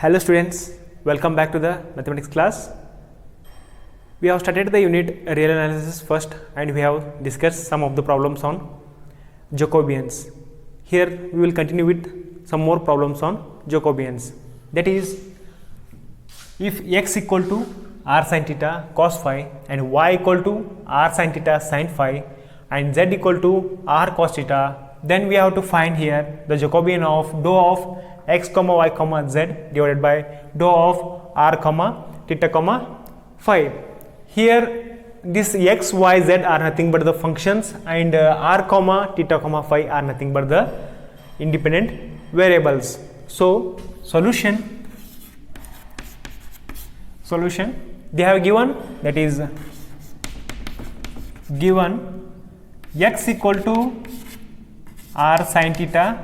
Hello students, welcome back to the mathematics class. We have started the unit real analysis first and we have discussed some of the problems on Jacobians. Here we will continue with some more problems on Jacobians. That is, if x equal to r sin theta cos phi and y equal to r sin theta sin phi and z equal to r cos theta, then we have to find here the Jacobian of dou of x comma y comma z divided by dou of r comma theta comma phi. Here this x, y, z are nothing but the functions and r comma theta comma phi are nothing but the independent variables. So solution they have given, that is given x equal to r sin theta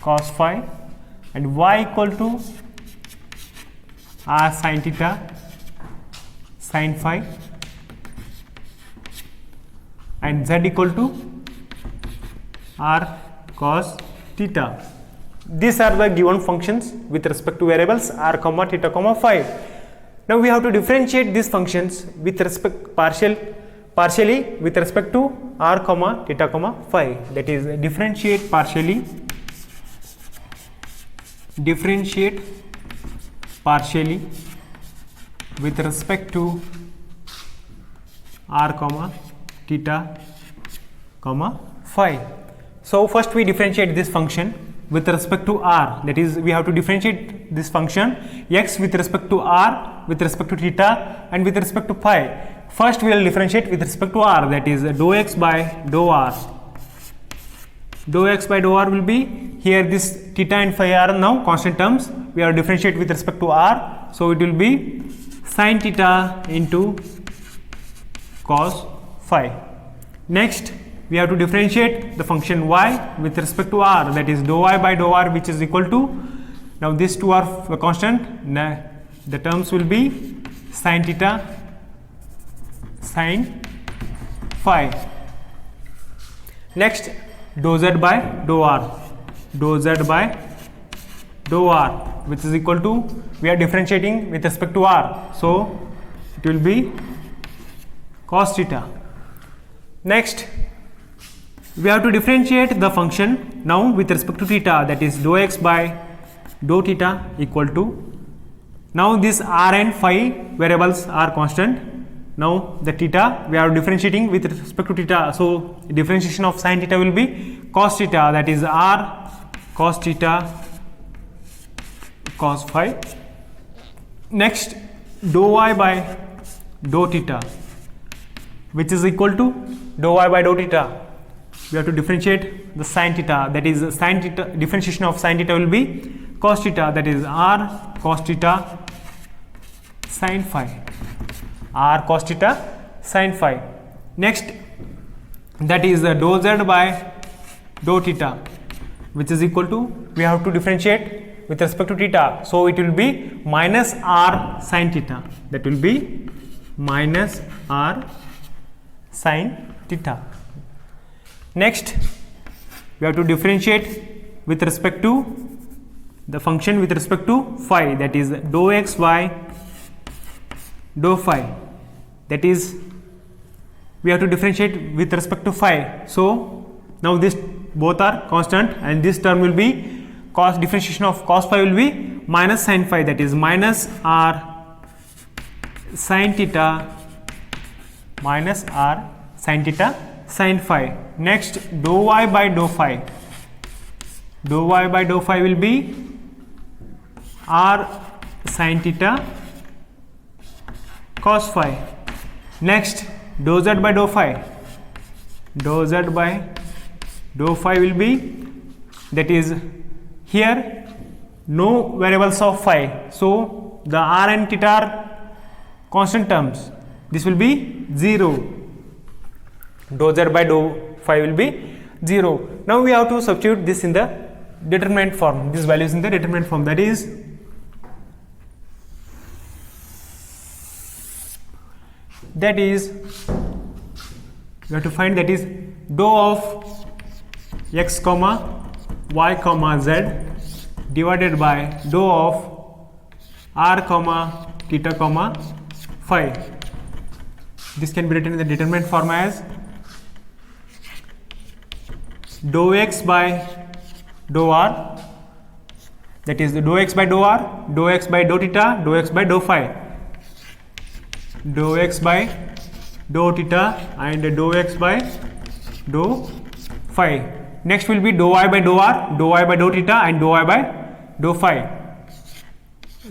cos phi and y equal to r sin theta sin phi and z equal to r cos theta. These are the given functions with respect to variables r comma theta comma phi. Now we have to differentiate these functions with respect partially with respect to r comma theta comma phi. That is, differentiate partially with respect to r comma theta comma phi. So first we differentiate this function with respect to r, that is, we have to differentiate this function x with respect to r, with respect to theta and with respect to phi. First we will differentiate with respect to r, that is dou x by dou r. Dou x by dou r will be, here this theta and phi are now constant terms, we have to differentiate with respect to r, so it will be sin theta into cos phi. Next we have to differentiate the function y with respect to r, that is dou y by dou r, which is equal to, now these two are constant, the terms will be sin theta sin phi. Next dou z by dou r, which is equal to, we are differentiating with respect to r, so it will be cos theta. Next we have to differentiate the function now with respect to theta, that is dou x by dou theta equal to, now this r and phi variables are constant, now the theta we are differentiating with respect to theta, so differentiation of sin theta will be cos theta, that is r cos theta cos phi. Next dou y by dou theta, which is equal to dou y by dou theta, we have to differentiate the sin theta, that is sin theta, differentiation of sin theta will be cos theta, that is r cos theta sin phi, r cos theta sin phi. Next that is the dou z by dou theta, which is equal to, we have to differentiate with respect to theta, so it will be minus r sin theta, that will be minus r sin theta. Next we have to differentiate with respect to the function with respect to phi, that is dou x by dou phi, that is we have to differentiate with respect to phi, so now this both are constant and this term will be cos, differentiation of cos phi will be minus sin phi, that is minus r sin theta minus r sin theta sin phi. Next dou y by dou phi, will be r sin theta cos phi. Next dou z by dou phi, will be, that is here no variables of phi, so the r and theta are constant terms, this will be 0, dou z by dou phi will be 0. Now we have to substitute this in the determinant form, these values in the determinant form, that is we have to find, that is dou of x comma y comma z divided by dou of r comma theta comma phi. This can be written in the determinant form as dou x by dou r, that is the dou x by dou r, dou x by dou theta, dou x by dou phi, dou x by dou theta and dou x by dou phi. Next will be dou y by dou r, dou y by dou theta and dou y by dou phi,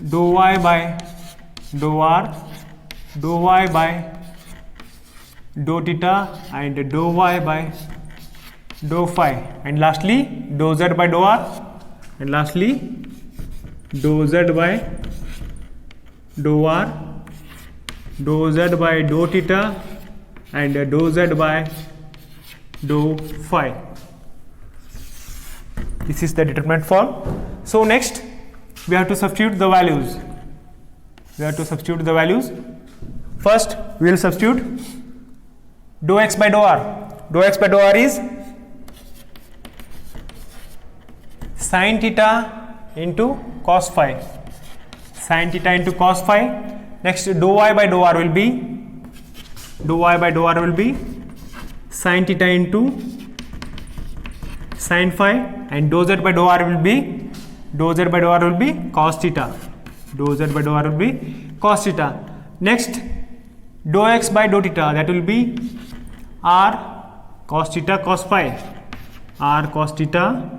dou y by dou r, dou y by dou theta and dou y by dou phi, and lastly dou z by dou r, and lastly dou z by dou r, dou z by dou theta and dou z by dou phi. This is the determinant form. So next we have to substitute the values. First we will substitute dou x by dou r. Dou x by dou r is sin theta into cos phi. Sin theta into cos phi. Next dou y by dou r will be sin theta into sin phi, and dou z by dou r will be cos theta. Next dou x by dou theta, that will be r cos theta cos phi, r cos theta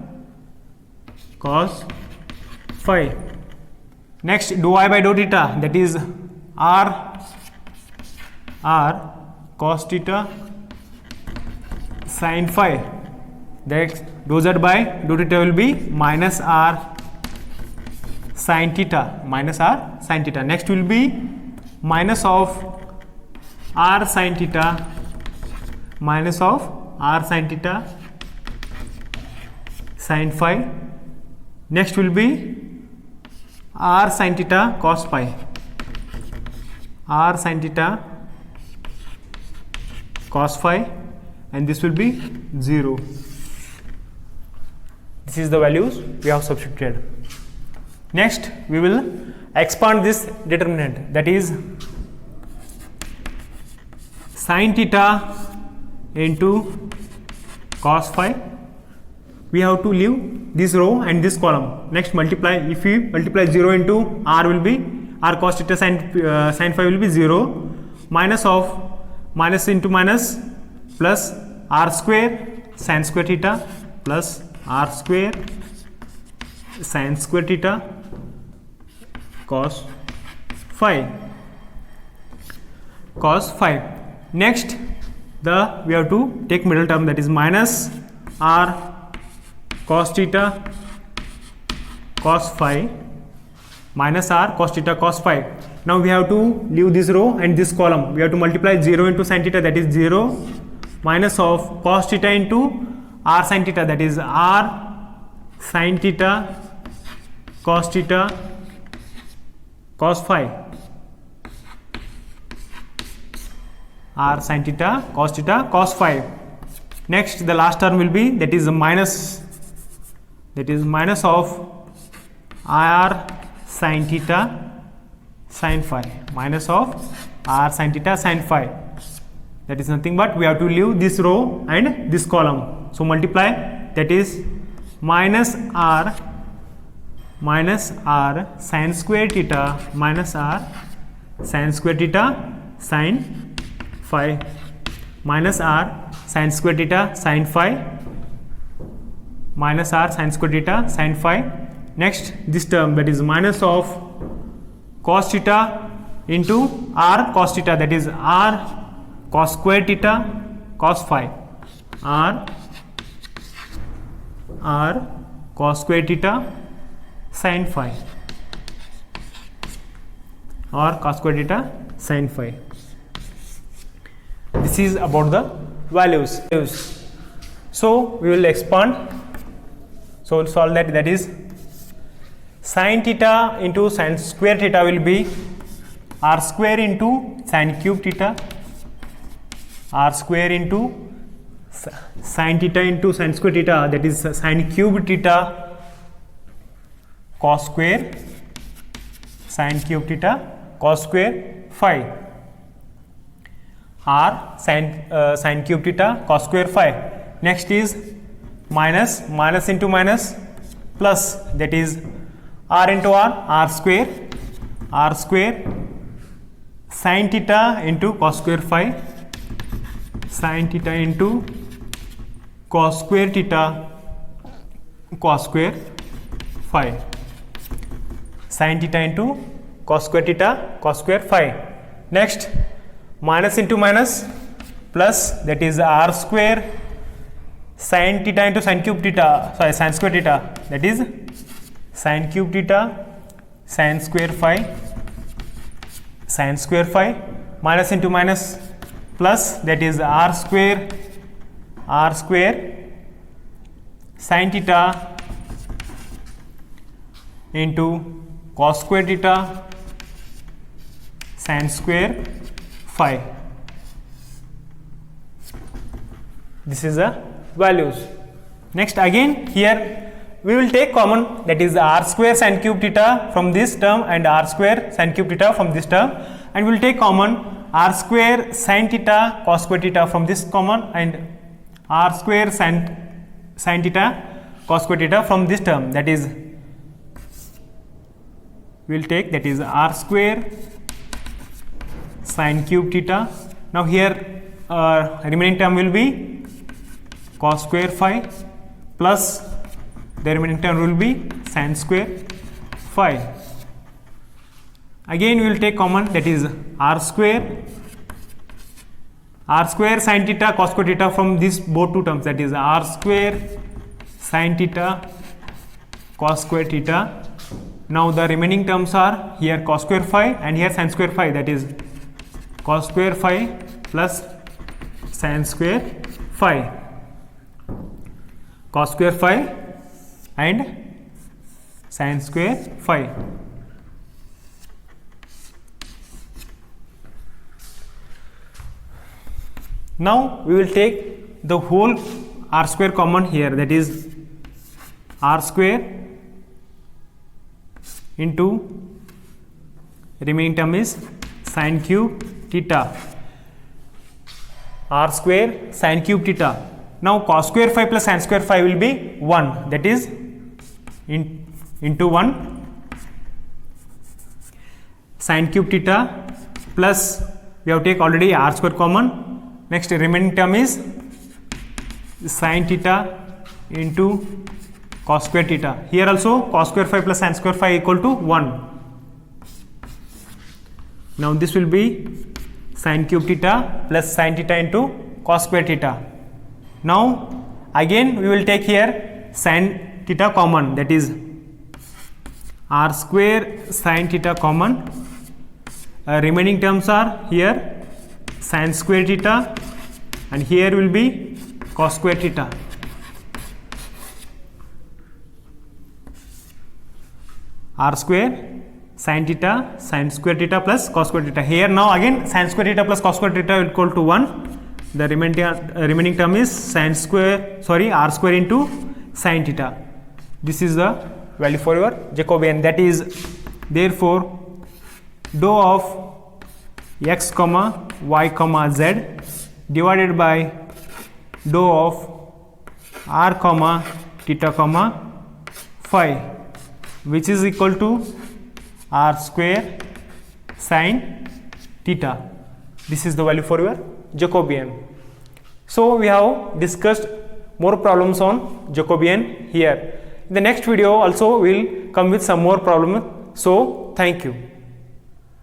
cos phi. Next dou y by dou theta, that is r cos theta sin phi. That dou z by dou theta will be minus r sin theta, Next will be minus of r sin theta, sin phi. Next will be r sin theta cos phi, and this will be 0. This is the values we have substituted. Next we will expand this determinant, that is sin theta into cos phi. We have to leave this row and this column. Next multiply, if we multiply 0 into r will be r cos theta sin phi will be 0, minus of minus into minus plus r square sin square theta plus r square sin square theta cos phi. Next we have to take middle term, that is minus r cos theta cos phi minus r cos theta cos phi. Now we have to leave this row and this column. We have to multiply 0 into sin theta, that is 0, minus of cos theta into r sin theta, that is r sin theta cos phi, r sin theta cos phi. Next the last term will be, that is minus of r sin theta sin phi, minus of r sin theta sin phi. That is nothing but we have to leave this row and this column. So multiply, that is minus r sin square theta minus r sin square theta sin phi, minus r sin square theta sin phi, minus r sin square theta sin phi. Next this term, that is minus of cos theta into r cos theta, that is r cos square theta cos phi, r cos square theta sin phi, or cos square theta sin phi. This is about the values. So we will expand. So we'll solve that. That is sin theta into sin square theta will be r square into sin cube theta, r square into sine theta into sine square theta, that is sine cube theta cos square, sine cube theta cos square phi, or sine cube theta cos square phi. Next is minus into minus plus, that is r into r square sine theta into cos square phi, sine theta into cos square theta cos square phi, sine theta into cos square theta cos square phi. Next minus into minus plus, that is r square sine theta into sine cube theta, sorry, sine square theta, that is sine cube theta sine square phi, sine square phi. Minus into minus plus, that is r square sine theta into cos square theta sine square phi. This is the values. Next again here we will take common, that is r square sine cube theta from this term and r square sine cube theta from this term, and we will take common r square sine theta cos square theta from this common and r square sine theta cos square theta from this term, that is we will take, that is r square sine cube theta. Now here remaining term will be cos square phi plus the remaining term will be sine square phi. Again we will take common, that is r square sine theta cos square theta from these both two terms, that is r square sine theta cos square theta. Now the remaining terms are here cos square phi and here sine square phi, that is cos square phi plus sine square phi, cos square phi and sine square phi. Now we will take the whole r square common here, that is r square into remaining term is sine cube theta, r square sine cube theta. Now cos square phi plus sine square phi will be 1, that is into 1 sine cube theta plus we have take already r square common. Next remaining term is sine theta into cos square theta. Here also cos square phi plus sine square phi equal to 1. Now this will be sine cube theta plus sine theta into cos square theta. Now again we will take here sine theta common, that is r square sine theta common. Remaining terms are here sine square theta and here will be cos square theta. R square sine theta sine square theta plus cos square theta. Here now again sine square theta plus cos square theta equal to 1. The remaining term is r square into sine theta. This is the value for your Jacobian. That is, therefore dou of x comma y comma z divided by dou of r comma theta comma phi, which is equal to r square sine theta. This is the value for your Jacobian. So we have discussed more problems on Jacobian here. In the next video also we will come with some more problems. So thank you.